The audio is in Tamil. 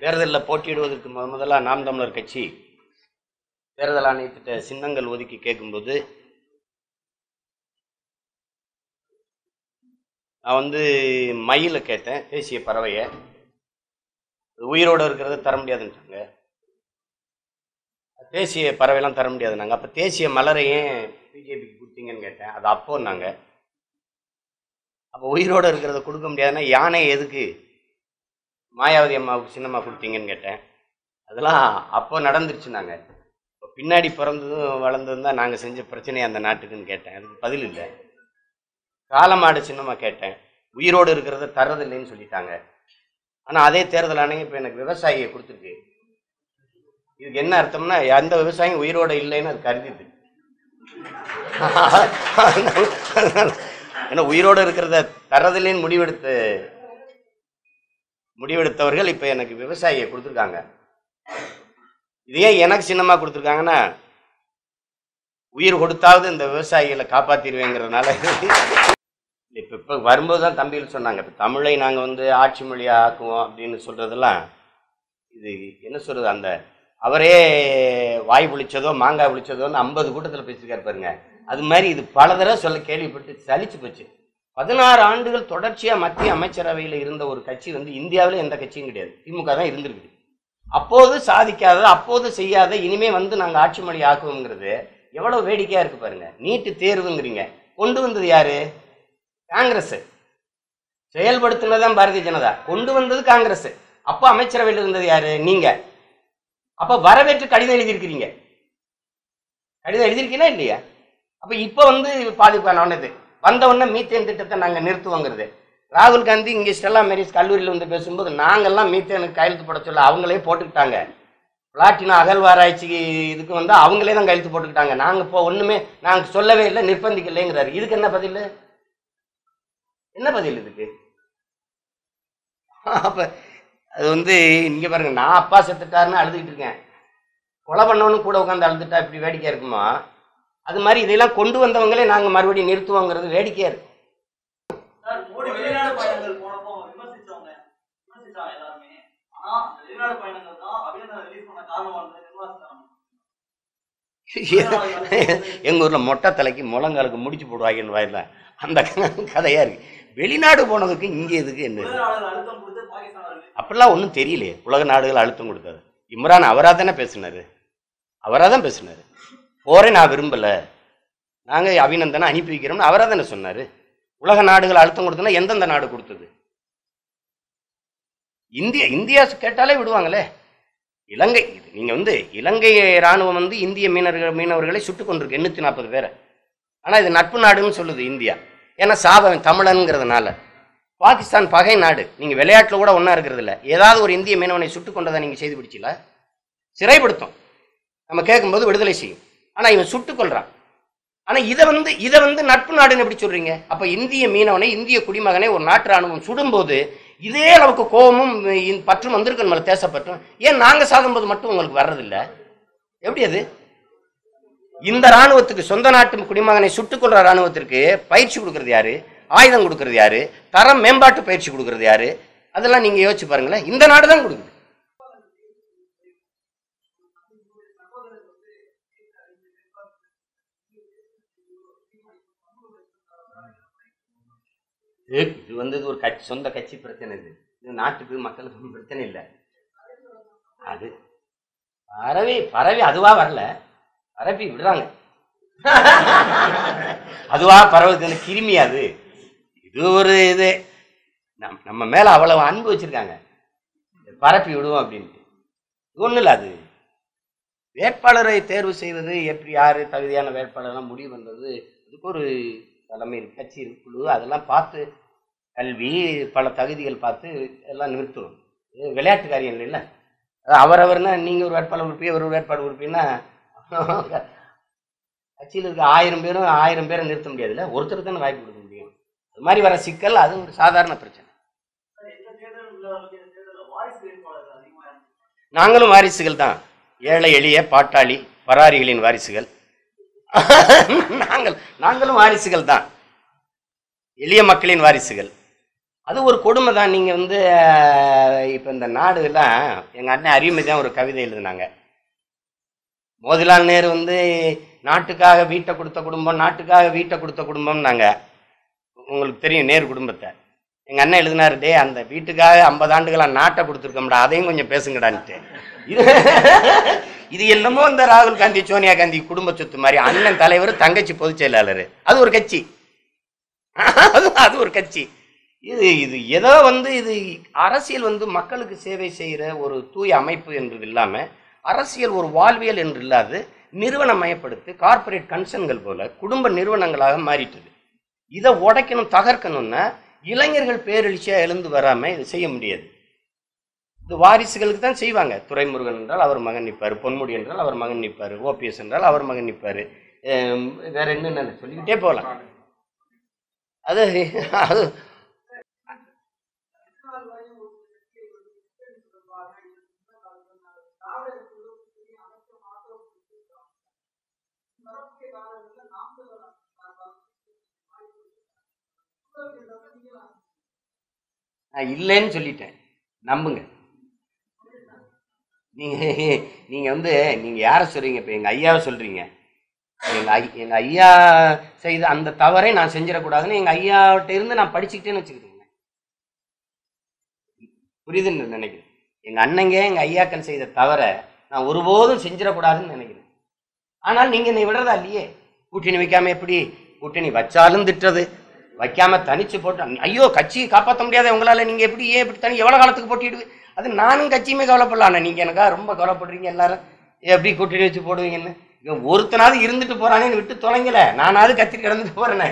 தேர்தலில் போட்டியிடுவதற்கு முதலாக நாம் தமிழர் கட்சி தேர்தல் ஆணையத்திட்ட சின்னங்கள் ஒதுக்கி கேட்கும்போது நான் மயிலை கேட்டேன், தேசிய பறவையை. உயிரோடு இருக்கிறத தர முடியாதுன்றாங்க. தேசிய பறவைலாம் தர முடியாதுன்னாங்க. அப்போ தேசிய மலரையும் பிஜேபிக்கு கொடுத்தீங்கன்னு கேட்டேன். அது அப்போன்னாங்க. அப்போ உயிரோடு இருக்கிறத கொடுக்க முடியாதுன்னா யானை எதுக்கு மாயாவதி அம்மாவுக்கு சின்னமாக கொடுத்தீங்கன்னு கேட்டேன். அதெல்லாம் அப்போ நடந்துருச்சுன்னாங்க. இப்போ பின்னாடி பிறந்ததும் வளர்ந்ததும் தான் நாங்கள் செஞ்ச பிரச்சனையை அந்த நாட்டுக்குன்னு கேட்டேன். அதுக்கு பதில் இல்லை. காலமாடு சின்னமாக கேட்டேன், உயிரோடு இருக்கிறத தர்றதில்லைன்னு சொல்லிட்டாங்க. ஆனால் அதே தேர்தல் ஆணையம் இப்போ எனக்கு விவசாயியை கொடுத்துருக்கு. இதுக்கு என்ன அர்த்தம்னா எந்த விவசாயம் உயிரோடு இல்லைன்னு அது கருதிது. ஏன்னா உயிரோடு இருக்கிறத தர்றதில்லைன்னு முடிவெடுத்தவர்கள் இப்போ எனக்கு விவசாயியை கொடுத்துருக்காங்க. இதே எனக்கு சின்னமாக கொடுத்துருக்காங்கன்னா உயிர் கொடுத்தாவது இந்த விவசாயிகளை காப்பாற்றிடுவேங்கிறதுனால இப்போ வரும்போது தான் தம்பிகள் சொன்னாங்க, இப்போ தமிழை நாங்கள் ஆட்சி மொழியாக ஆக்குவோம் அப்படின்னு சொல்கிறதெல்லாம் இது என்ன சொல்கிறது, அந்த அவரே வாய் புளிச்சதோ மாங்காய் புளிச்சதோன்னு 50 கூட்டத்தில் பேசியிருக்காரு பாருங்க. அது மாதிரி இது பல தடவை சொல்ல கேள்விப்பட்டு சலிச்சு போச்சு. 16 ஆண்டுகள் தொடர்ச்சியாக மத்திய அமைச்சரவையில் இருந்த ஒரு கட்சி இந்தியாவில் எந்த கட்சியும் கிடையாது, திமுக தான் இருந்திருக்குது. அப்போது சாதிக்காத, அப்போது செய்யாத, இனிமே நாங்கள் ஆட்சி மொழி ஆக்குவோங்கிறது எவ்வளோ வேடிக்கையாக இருக்குது பாருங்க. நீட்டு தேர்வுங்கிறீங்க, கொண்டு வந்தது யாரு? காங்கிரஸ். செயல்படுத்தினதான் பாரதிய ஜனதா, கொண்டு வந்தது காங்கிரஸ். அப்போ அமைச்சரவையில் இருந்தது யாரு? நீங்க. அப்போ வரவேற்று கடிதம் எழுதியிருக்கிறீங்க. கடிதம் எழுதியிருக்கீங்களா இல்லையா? அப்போ இப்போ பாதிப்பானது வந்த உடனே மீத்தேன் திட்டத்தை நாங்கள் நிறுத்துவோங்கிறது. ராகுல் காந்தி இங்கே ஸ்டெல்லா மேரிஸ் கல்லூரியில் பேசும்போது நாங்கள்லாம் மீத்தேனுக்கு கையெழுத்து போட சொல்ல அவங்களே போட்டுக்கிட்டாங்க. பிளாட்டினா அகழ்வாராய்ச்சி இதுக்கு அவங்களே தான் கையெழுத்து போட்டுக்கிட்டாங்க. நாங்கள் இப்போ ஒன்றுமே நாங்கள் சொல்லவே இல்லை, நிர்பந்திக்கலைங்கிறாரு. இதுக்கு என்ன பதில்? என்ன பதில் இதுக்கு? அப்போ அது இங்கே பாருங்க, நான் அப்பா செத்துட்டாருன்னு அழுதுகிட்டு இருக்கேன், கொலை பண்ணவனு கூட உட்காந்து அழுதுட்டா இப்படி வேடிக்கையாக இருக்குமா? அது மாதிரி இதெல்லாம் கொண்டு வந்தவங்களே நாங்கள் மறுபடியும் நிறுத்துவோங்கிறது வேடிக்கையாக இருக்கு. எங்க ஊர்ல மொட்டை தலைக்கு முழங்காலுக்கு முடிச்சு போடுவாங்கன்னு வாயில அந்த கதையா இருக்கு. வெளிநாடு போனதுக்கு இங்க எதுக்கு என்ன அப்படிலாம் ஒன்றும் தெரியலையே. உலக நாடுகள் அழுத்தம் கொடுத்தது இம்ரான் அவரா தானே பேசினாரு, அவராதான் பேசினாரு. போறேன் நான் விரும்பல, நாங்க அபிநந்தனை அனுப்பி வைக்கிறோம்னு அவரா தானே சொன்னாரு. உலக நாடுகள் அழுத்தம் கொடுத்தனா எந்தெந்த நாடு கொடுத்தது? இந்தியா கேட்டாலே விடுவாங்களே. இலங்கை, நீங்க இலங்கை ராணுவம் இந்திய மீனவர்களை சுட்டுக் கொண்டிருக்கு 840 பேரை. ஆனா இது நட்பு நாடுன்னு சொல்லுது இந்தியா, ஏன்னா சாபம் தமிழன்கிறதுனால. பாகிஸ்தான் பகை நாடு, நீங்க விளையாட்டுல கூட ஒன்னா இருக்கிறது இல்லை. ஏதாவது ஒரு இந்திய மீனவனை சுட்டுக் கொண்டதை நீங்க செய்து பிடிச்சல, சிறைப்படுத்தும். நம்ம கேட்கும்போது விடுதலை செய்யும். ஆனா இவன் சுட்டுக் கொள்றான். ஆனா இதை நட்பு நாடுன்னு எப்படி சொல்றீங்க? அப்ப இந்திய மீனவனை, இந்திய குடிமகனை ஒரு நாட்டு ராணுவம் சுடும்போது இதே அளவுக்கு கோபமும் பற்றும் வந்திருக்கு நம்மளை தேசப்பற்றும். ஏன் நாங்க சாகும்போது மட்டும் உங்களுக்கு வர்றதில்லை? எப்படி அது? இந்த ராணுவத்துக்கு, சொந்த நாட்டு குடிமகனை சுட்டுக் கொள்ற ராணுவத்திற்கு பயிற்சி கொடுக்கறது யாரு? ஆயுதம் கொடுக்கறது யாரு? தரம் மேம்பாட்டு பயிற்சி கொடுக்கறது யாரு? அதெல்லாம் நீங்க யோசிச்சு பாருங்களேன். இந்த நாடு தான் கொடுக்குது. இது ஒரு கட்சி, சொந்த கட்சி பிரச்சனை. இது நாட்டுக்கு மக்களுக்கு பிரச்சனை இல்லை. அது பரவி அதுவா வரல, பரப்பி விடுறாங்க. அதுவா பரவுது கிருமி. அது இது ஒரு இது நம்ம மேல அவ்வளவு அன்பு வச்சிருக்காங்க, பரப்பி விடுவோம் அப்படின்ட்டு. ஒன்றும் இல்லை. அது வேட்பாளரை தேர்வு செய்வது எப்படி, யாரு தகுதியான வேட்பாளர்லாம் முடிவு பண்றது, அதுக்கு ஒரு தலைமை கட்சி இருக்கு, குழு. அதெல்லாம் பார்த்து கல்வி பல தகுதிகள் பார்த்து எல்லாம் நிறுத்தணும். விளையாட்டு காரியம் இல்லை. அவரவர்னா நீங்க ஒரு வேட்பாளர் உறுப்பி, ஒரு வேட்பாளர் உறுப்பின்னா கட்சியில் இருக்க 1000 பேரும் 1000 பேரை நிறுத்த முடியாதுல்ல, ஒருத்தர் தானே வாய்ப்பு கொடுக்க முடியும். அது மாதிரி வர சிக்கல், அது ஒரு சாதாரண பிரச்சனை. நாங்களும் வாரிசுகள் தான், ஏழை எளிய பாட்டாளி பராரிகளின் வாரிசுகள். நாங்களும் வாரிசுகள் தான், எளிய மக்களின் வாரிசுகள். அது ஒரு கொடுமை தான். நீங்கள் வந்து இப்போ இந்த நாடுலாம் எங்கள் அண்ணன் அருமை தான் ஒரு கவிதை எழுதினாங்க. மோதிலால் நேரு வந்து நாட்டுக்காக வீட்டை கொடுத்த குடும்பம், நாட்டுக்காக வீட்டை கொடுத்த குடும்பம்னாங்க. உங்களுக்கு தெரியும் நேரு குடும்பத்தை. எங்கள் அண்ணன் எழுதினாரு, டே அந்த வீட்டுக்காக 50 ஆண்டுகளாக நாட்டை கொடுத்துருக்கோம்டா, அதையும் கொஞ்சம் பேசுங்கடான்ட்டு. இது என்னமோ இந்த ராகுல் காந்தி சோனியா காந்தி குடும்ப சொத்து மாதிரி. அண்ணன் தலைவர், தங்கச்சி பொதுச் செயலாளர், அது ஒரு கட்சி, அது ஒரு கட்சி. இது ஏதோ வந்து இது அரசியல் வந்து மக்களுக்கு சேவை செய்கிற ஒரு தூய அமைப்பு என்று இல்லாமல், அரசியல் ஒரு வாழ்வியல் என்று இல்லாது நிறுவனமயப்படுத்தி கார்பரேட் கன்சர்ன்கள் போல குடும்ப நிறுவனங்களாக மாறிட்டது. இதை உடைக்கணும், தகர்க்கணும்னா இளைஞர்கள் பேரெழுச்சியாக எழுந்து வராமல் இது செய்ய முடியாது. இது வாரிசுகளுக்கு தான் செய்வாங்க. துரைமுருகன் என்றால் அவர் மகன் நிற்பார், பொன்முடி என்றால் அவர் மகன் நிற்பார், ஓபிஎஸ் என்றால் அவர் மகன் நிற்பார், வேற என்னென்ன சொல்லிக்கிட்டே போகலாம். அது அது நான் இல்லைன்னு சொல்லிட்டேன், நம்புங்க. நீங்கள் வந்து நீங்கள் யாரை சொல்கிறீங்க? இப்போ எங்கள் ஐயாவை சொல்கிறீங்க. எங்கள் ஐயா செய்த அந்த தவறை நான் செஞ்சிடக்கூடாதுன்னு எங்கள் ஐயாவிட்ட இருந்து நான் படிச்சுக்கிட்டேன்னு வச்சுக்கிறேங்க. புரியுதுன்னு நினைக்கிறேன். எங்கள் அண்ணங்க எங்கள் ஐயாக்கள் செய்த தவறை நான் ஒருபோதும் செஞ்சிடக்கூடாதுன்னு நினைக்கிறேன். ஆனால் நீங்கள் என்னை விடுறதா இல்லையே. கூட்டணி வைக்காம எப்படி? கூட்டணி வச்சாலும் திட்டுறது, வைக்காம தனிச்சு போட்டு, ஐயோ கட்சியை காப்பாற்ற முடியாத உங்களால், நீங்கள் எப்படி ஏன் இப்படி தனி எவ்வளோ காலத்துக்கு போட்டிடுது? அது நானும் கட்சியுமே கவலைப்படலாம். ஆனால் நீங்கள் எனக்கா ரொம்ப கவலைப்படுறீங்க. எல்லாரும் எப்படி கூட்டணி வச்சு போடுவீங்கன்னு. ஒருத்தனாவது இருந்துட்டு போறானேன்னு விட்டு தொலைங்கல, நானாவது கத்திரி கிடந்துட்டு போறேனே.